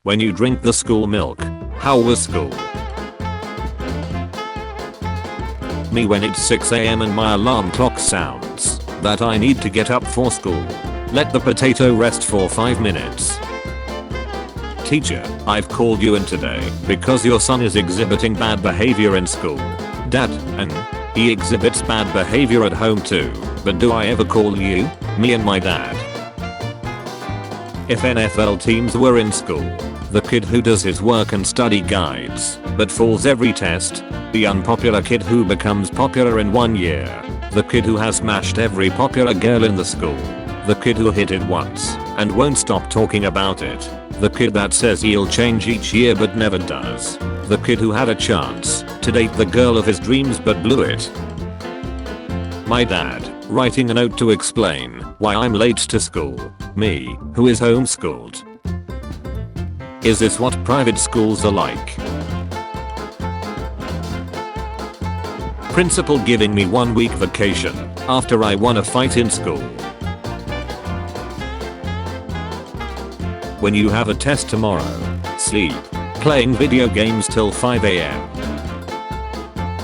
When you drink the school milk. How was school? Me when it's 6 a.m. and my alarm clock sounds that I need to get up for school. Let the potato rest for 5 minutes. Teacher, I've called you in today because your son is exhibiting bad behavior in school. Dad, and he exhibits bad behavior at home too, but do I ever call you? Me and my dad. If NFL teams were in school, the kid who does his work and study guides, but falls every test, the unpopular kid who becomes popular in 1 year, the kid who has smashed every popular girl in the school, the kid who hit it once and won't stop talking about it, the kid that says he'll change each year but never does, the kid who had a chance to date the girl of his dreams but blew it. My dad, writing a note to explain why I'm late to school. Me, who is homeschooled. Is this what private schools are like? Principal giving me 1 week vacation after I won a fight in school. When you have a test tomorrow, sleep, playing video games till 5 a.m.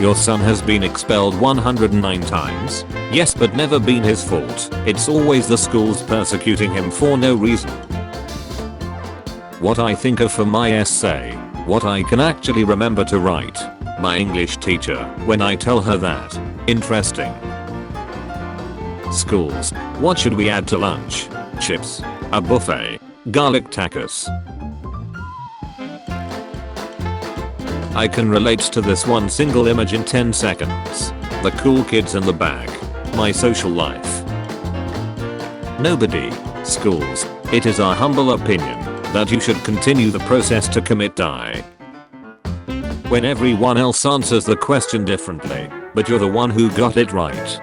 Your son has been expelled 109 times. Yes, but never been his fault. It's always the schools persecuting him for no reason. What I think of for my essay. What I can actually remember to write. My English teacher, when I tell her that. Interesting. Schools. What should we add to lunch? Chips. A buffet. Garlic tacos. I can relate to this one single image in 10 seconds. The cool kids in the back. My social life. Nobody. Schools. It is our humble opinion that you should continue the process to commit die. When everyone else answers the question differently, but you're the one who got it right.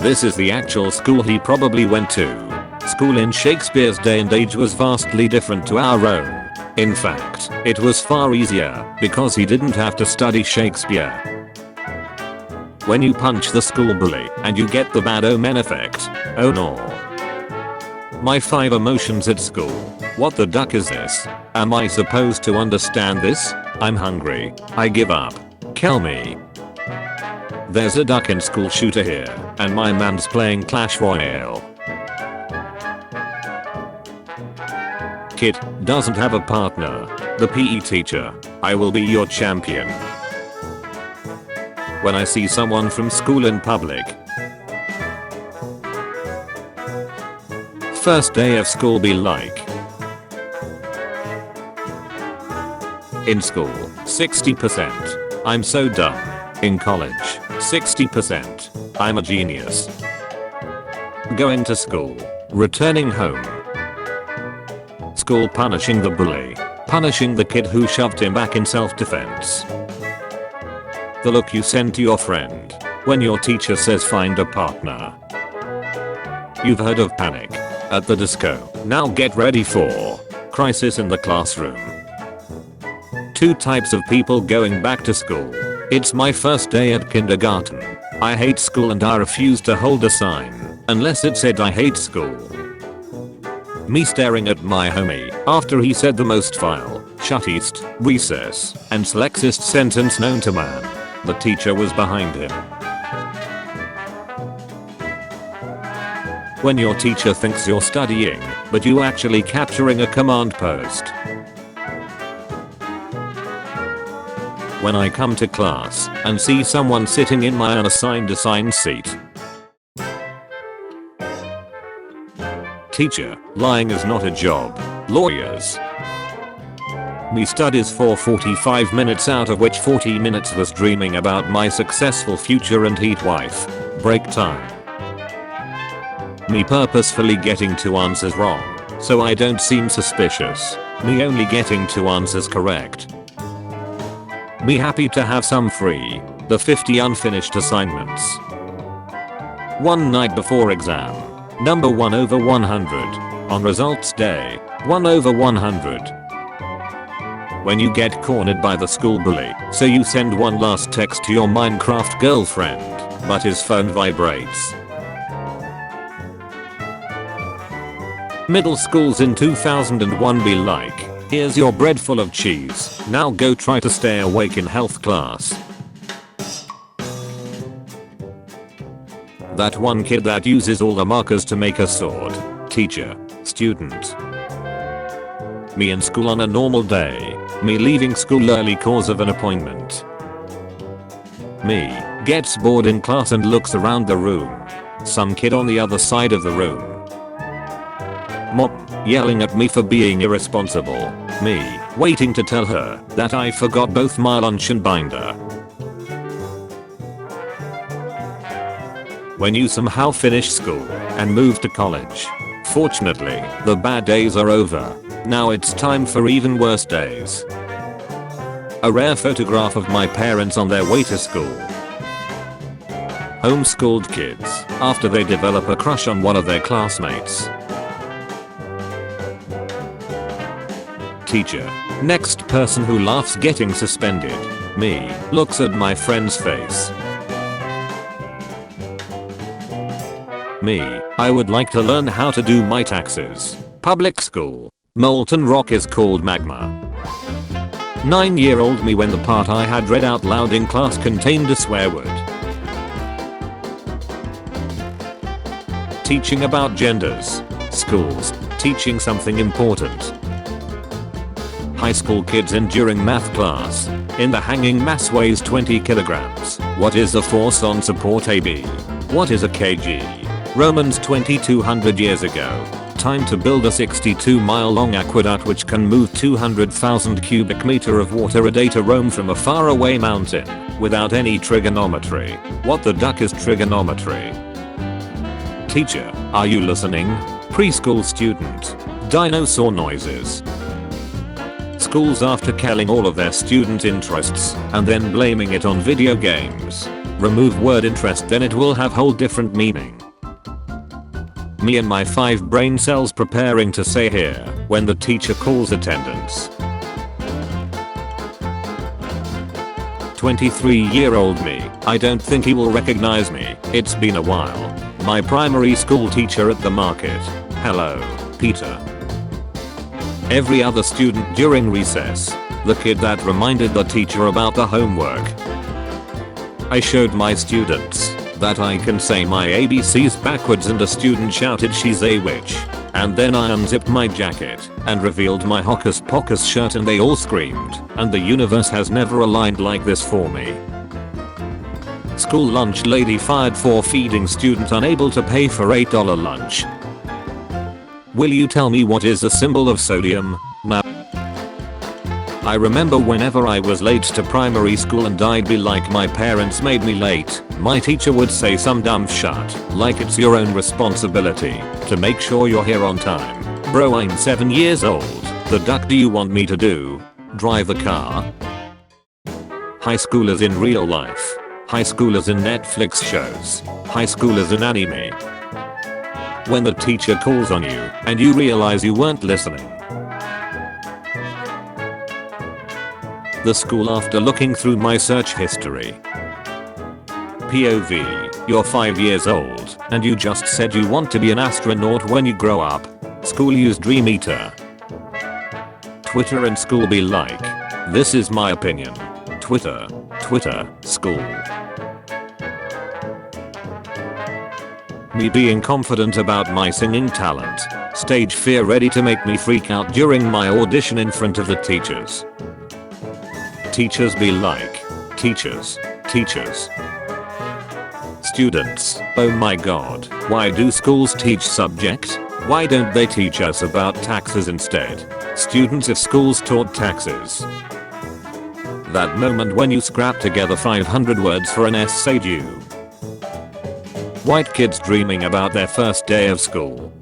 This is the actual school he probably went to. School in Shakespeare's day and age was vastly different to our own. In fact, it was far easier because he didn't have to study Shakespeare. When you punch the school bully and you get the bad omen effect. Oh no. My 5 emotions at school. What the duck is this? Am I supposed to understand this? I'm hungry. I give up. Kill me. There's a duck in school shooter here, and my man's playing Clash Royale. Kid doesn't have a partner. The PE teacher. I will be your champion. When I see someone from school in public. First day of school be like. In school, 60%. I'm so dumb. In college, 60%. I'm a genius. Going to school. Returning home. School punishing the bully. Punishing the kid who shoved him back in self-defense. The look you send to your friend when your teacher says find a partner. You've heard of panic at the disco. Now get ready for crisis in the classroom. 2 types of people going back to school. It's my first day at kindergarten. I hate school and I refuse to hold a sign unless it said I hate school. Me staring at my homie after he said the most vile, shuttiest, recess, and slexist sentence known to man. The teacher was behind him. When your teacher thinks you're studying, but you actually capturing a command post. When I come to class and see someone sitting in my unassigned seat. Teacher, lying is not a job. Lawyers. Me studies for 45 minutes out of which 40 minutes was dreaming about my successful future and heat wife. Break time. Me purposefully getting 2 answers wrong, so I don't seem suspicious. Me only getting 2 answers correct. Me happy to have some free. The 50 unfinished assignments. One night before exam. Number 1 over 100. On results day. 1 over 100. When you get cornered by the school bully, so you send one last text to your Minecraft girlfriend, but his phone vibrates. Middle schools in 2001 be like, here's your bread full of cheese, now go try to stay awake in health class. That one kid that uses all the markers to make a sword. Teacher. Student. Me in school on a normal day. Me leaving school early cause of an appointment. Me gets bored in class and looks around the room. Some kid on the other side of the room. Mom yelling at me for being irresponsible. Me waiting to tell her that I forgot both my lunch and binder. When you somehow finish school and move to college. Fortunately, the bad days are over. Now it's time for even worse days. A rare photograph of my parents on their way to school. Homeschooled kids after they develop a crush on one of their classmates. Teacher. Next person who laughs getting suspended. Me looks at my friend's face. Me, I would like to learn how to do my taxes. Public school. Molten rock is called magma. 9-year-old me when the part I had read out loud in class contained a swear word. Teaching about genders. Schools. Teaching something important. High school kids enduring math class. In the hanging mass weighs 20 kilograms. What is a force on support AB? What is a kg? Romans 2200 years ago. Time to build a 62-mile long aqueduct which can move 200,000 cubic meter of water a day to Rome from a faraway mountain, without any trigonometry. What the duck is trigonometry? Teacher, are you listening? Preschool student. Dinosaur noises. Schools after killing all of their student interests, and then blaming it on video games. Remove word interest, then it will have whole different meaning. Me and my 5 brain cells preparing to say here when the teacher calls attendance. 23-year-old me, I don't think he will recognize me, it's been a while. My primary school teacher at the market. Hello, Peter. Every other student during recess. The kid that reminded the teacher about the homework. I showed my students that I can say my ABCs backwards and a student shouted she's a witch. And then I unzipped my jacket and revealed my Hocus Pocus shirt and they all screamed, and the universe has never aligned like this for me. School lunch lady fired for feeding student unable to pay for $8 lunch. Will you tell me what is the symbol of sodium? No. I remember whenever I was late to primary school and I'd be like my parents made me late, my teacher would say some dumb shit, like it's your own responsibility to make sure you're here on time. Bro, I'm 7 years old. The duck do you want me to do? Drive the car? High schoolers in real life. High schoolers in Netflix shows. High schoolers in anime. When the teacher calls on you and you realize you weren't listening. The school after looking through my search history. POV, you're 5 years old and you just said you want to be an astronaut when you grow up. School use Dream Eater. Twitter and school be like. This is my opinion. Twitter, school. Me being confident about my singing talent. Stage fear ready to make me freak out during my audition in front of the teachers. Teachers be like. Teachers. Students, oh my god, why do schools teach subject? Why don't they teach us about taxes instead? Students, if schools taught taxes. That moment when you scrap together 500 words for an essay due. White kids dreaming about their first day of school.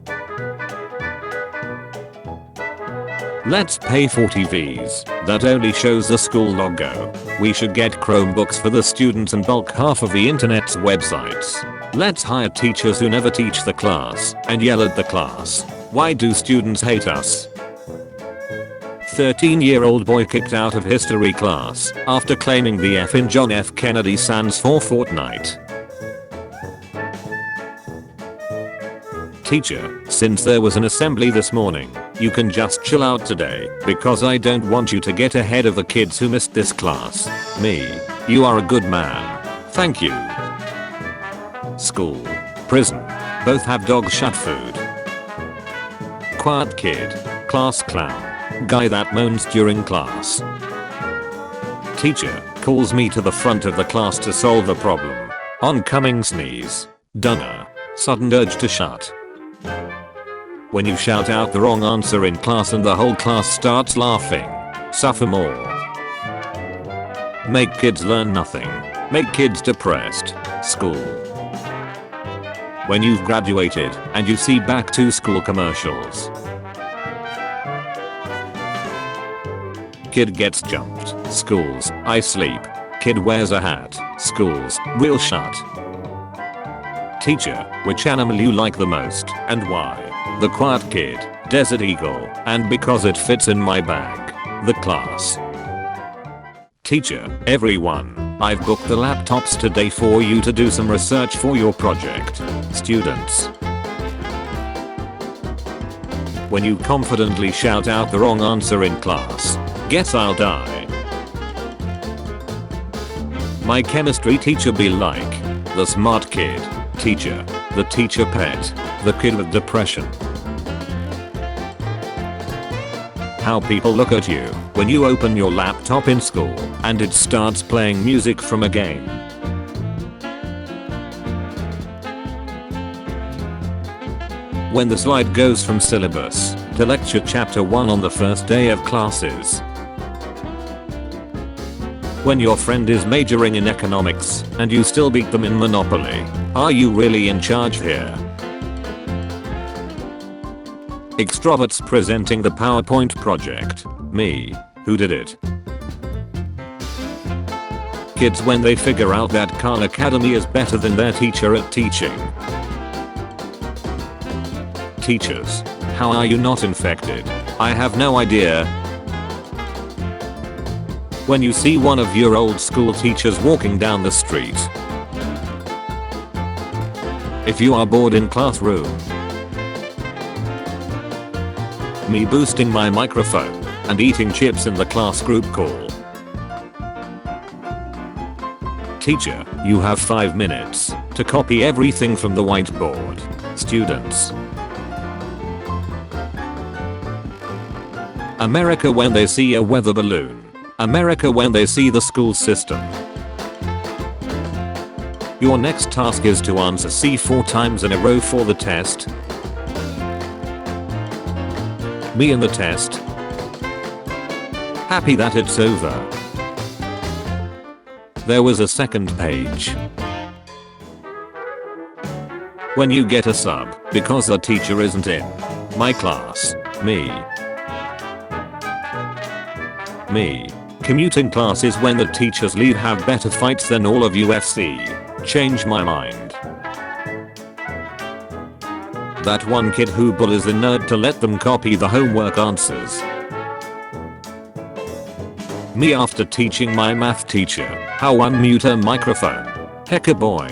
Let's pay for TVs that only shows the school logo. We should get Chromebooks for the students and bulk half of the internet's websites. Let's hire teachers who never teach the class and yell at the class. Why do students hate us? 13-year-old boy kicked out of history class after claiming the F in John F. Kennedy stands for Fortnite. Teacher, Since there was an assembly this morning, you can just chill out today because I don't want you to get ahead of the kids who missed this class. Me. You are a good man. Thank you. School. Prison. Both have dog shut food. Quiet kid. Class clown. Guy that moans during class. Teacher calls me to the front of the class to solve a problem. Oncoming sneeze. Dunner. Sudden urge to shut. When you shout out the wrong answer in class and the whole class starts laughing. Sophomore. Make kids learn nothing. Make kids depressed. School. When you've graduated and you see back to school commercials. Kid gets jumped. Schools. I sleep. Kid wears a hat. Schools. Real shut. Teacher. Which animal you like the most and why? The quiet kid. Desert eagle. And because it fits in my bag. The class. Teacher. Everyone. I've booked the laptops today for you to do some research for your project. Students. When you confidently shout out the wrong answer in class. Guess I'll die. My chemistry teacher be like. The smart kid. Teacher. The teacher pet. The kid with depression. How people look at you when you open your laptop in school and it starts playing music from a game. When the slide goes from syllabus to lecture chapter 1 on the first day of classes. When your friend is majoring in economics and you still beat them in Monopoly. Are you really in charge here? Extroverts presenting the PowerPoint project. Me. Who did it? Kids when they figure out that Khan Academy is better than their teacher at teaching. Teachers. How are you not infected? I have no idea. When you see one of your old school teachers walking down the street. If you are bored in classroom. Me boosting my microphone and eating chips in the class group call. Teacher, you have 5 minutes to copy everything from the whiteboard. Students. America when they see a weather balloon. America when they see the school system. Your next task is to answer C 4 times in a row for the test. Me in the test. Happy that it's over. There was a second page. When you get a sub because the teacher isn't in my class. Me. Me. Commuting classes when the teachers leave have better fights than all of UFC. Change my mind. That one kid who bullies the nerd to let them copy the homework answers. Me after teaching my math teacher how unmute a microphone. Hecka boy.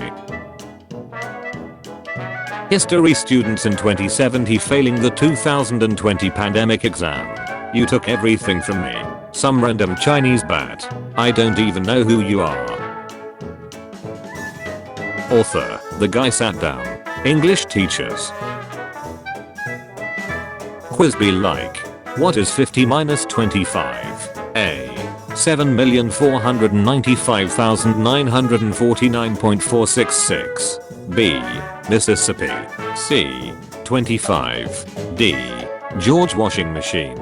History students in 2070 failing the 2020 pandemic exam. You took everything from me. Some random Chinese bat. I don't even know who you are. Author. The guy sat down. English teachers. Quiz be like. What is 50 minus 25? A. 7,495,949.466. B. Mississippi. C. 25. D. George washing machine.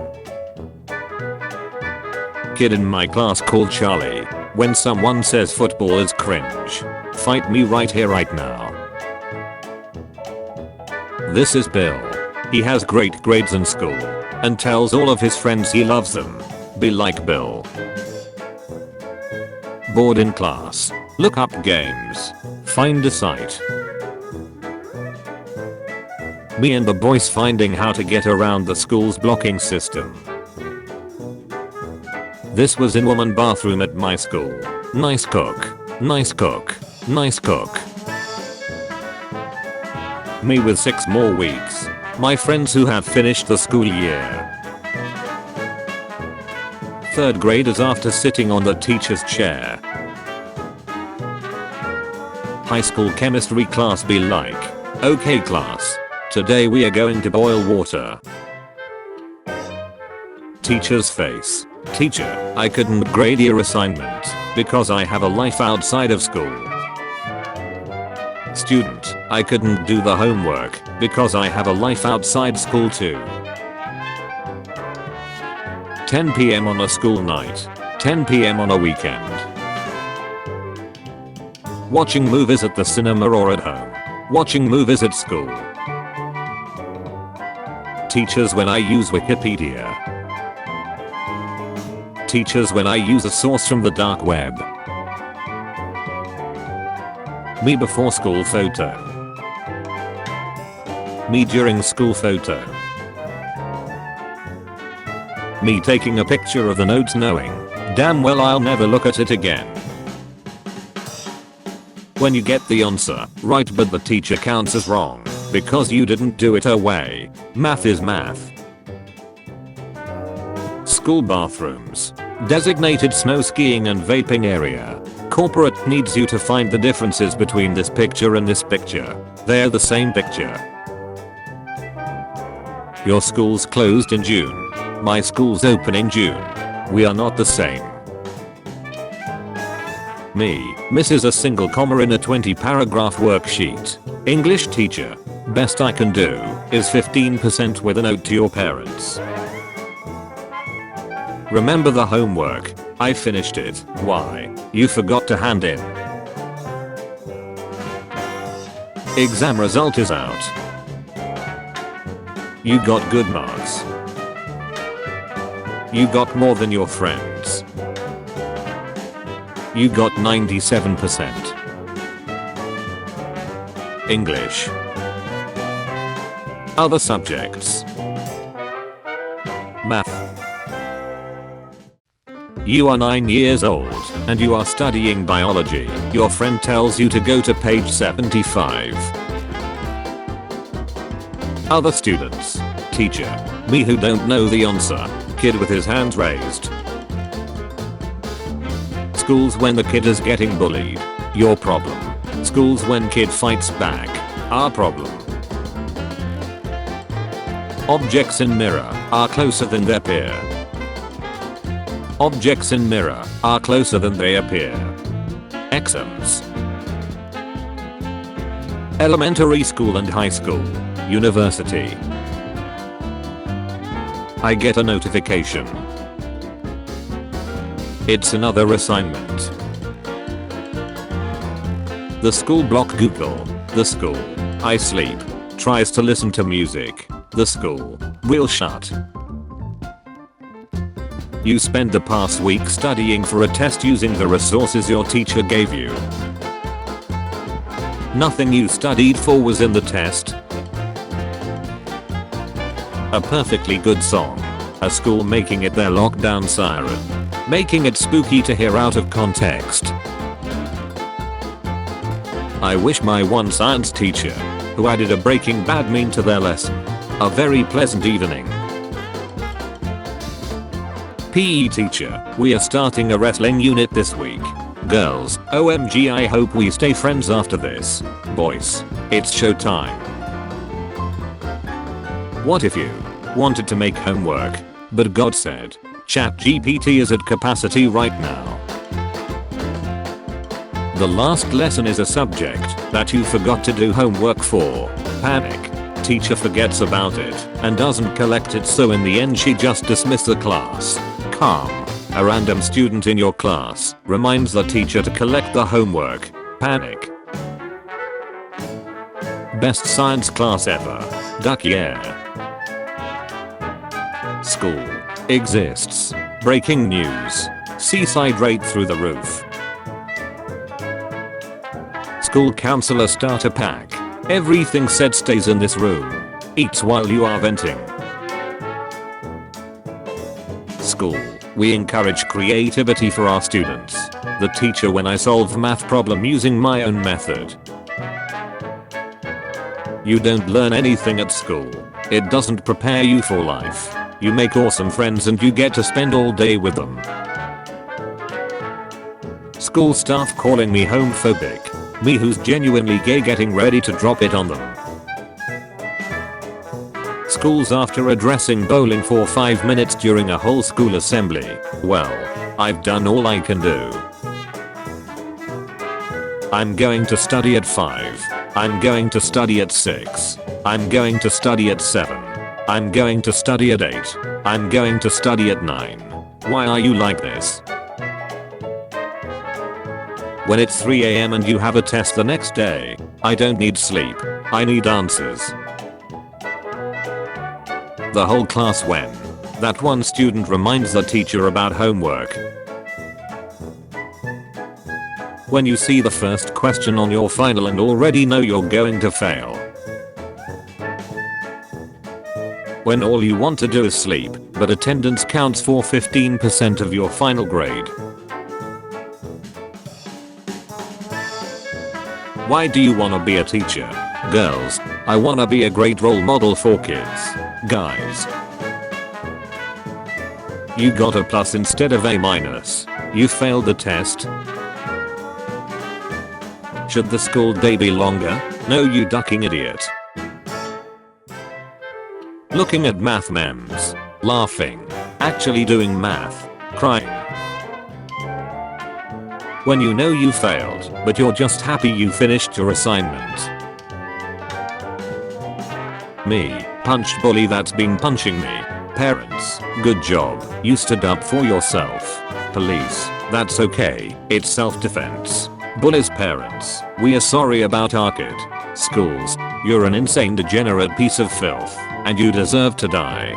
Kid in my class called Charlie. When someone says football is cringe. Fight me right here right now. This is Bill. He has great grades in school and tells all of his friends he loves them. Be like Bill. Bored in class. Look up games. Find a site. Me and the boys finding how to get around the school's blocking system. This was in woman bathroom at my school. Nice cook. Nice cook. Nice cook. Me with 6 more weeks My friends who have finished the school year. Third graders after sitting on the teacher's chair. High school chemistry class be like, okay class, today we are going to boil water. Teacher's face. Teacher, I couldn't grade your assignment because I have a life outside of school. Student, I couldn't do the homework because I have a life outside school too. 10 p.m. on a school night. 10 p.m. on a weekend. Watching movies at the cinema or at home. Watching movies at school. Teachers when I use Wikipedia. Teachers when I use a source from the dark web. Me before school photo. Me during school photo. Me taking a picture of the notes knowing damn well I'll never look at it again. When you get the answer right but the teacher counts as wrong because you didn't do it her way. Math is math. School bathrooms. Designated snow skiing and vaping area. Corporate needs you to find the differences between this picture and this picture. They're the same picture. Your school's closed in June. My school's open in June. We are not the same. Me, misses a single comma in a 20 paragraph worksheet. English teacher. Best I can do is 15% with a note to your parents. Remember the homework? I finished it. Why? You forgot to hand in. Exam result is out. You got good marks. You got more than your friends. You got 97%. English. Other subjects. Math. You are 9 years old and you are studying biology. Your friend tells you to go to page 75. Other students. Teacher. Me who don't know the answer. Kid with his hands raised. Schools when the kid is getting bullied. Your problem. Schools when kid fights back. Our problem. Objects in mirror are closer than their peer. Objects in mirror are closer than they appear. Exams. Elementary school and high school. University. I get a notification. It's another assignment. The school block Google. The school. I sleep. Tries to listen to music. The school will shut. You spend the past week studying for a test using the resources your teacher gave you. Nothing you studied for was in the test. A perfectly good song. A school making it their lockdown siren. Making it spooky to hear out of context. I wish my one science teacher, who added a Breaking Bad meme to their lesson, a very pleasant evening. PE teacher, we are starting a wrestling unit this week. Girls, OMG I hope we stay friends after this. Boys, it's showtime. What if you wanted to make homework, but God said, ChatGPT is at capacity right now. The last lesson is a subject that you forgot to do homework for. Panic. Teacher forgets about it and doesn't collect it, so in the end she just dismissed the class. Calm. A random student in your class reminds the teacher to collect the homework. Panic. Best science class ever. Duck yeah. School exists. Breaking news. Seaside rate through the roof. School counselor starter pack. Everything said stays in this room. Eats while you are venting. School. We encourage creativity for our students. The teacher when I solve math problem using my own method. You don't learn anything at school. It doesn't prepare you for life. You make awesome friends and you get to spend all day with them. School staff calling me homophobic. Me who's genuinely gay getting ready to drop it on them. Schools after addressing bowling for 5 minutes during a whole school assembly. Well, I've done all I can do. I'm going to study at 5. I'm going to study at 6. I'm going to study at 7. I'm going to study at 8. I'm going to study at 9. Why are you like this? When it's 3 AM and you have a test the next day, I don't need sleep. I need answers. The whole class when that one student reminds the teacher about homework. When you see the first question on your final and already know you're going to fail. When all you want to do is sleep, but attendance counts for 15% of your final grade. Why do you wanna be a teacher? Girls, I wanna be a great role model for kids. Guys, you got a plus instead of A-. You failed the test. Should the school day be longer? No, you ducking idiot. Looking at math memes. Laughing. Actually doing math. Crying. When you know you failed, but you're just happy you finished your assignment. Me. Punched bully that's been punching me. Parents. Good job. You stood up for yourself. Police. That's okay. It's self-defense. Bully's parents. We are sorry about our kid. Schools. You're an insane degenerate piece of filth. And you deserve to die.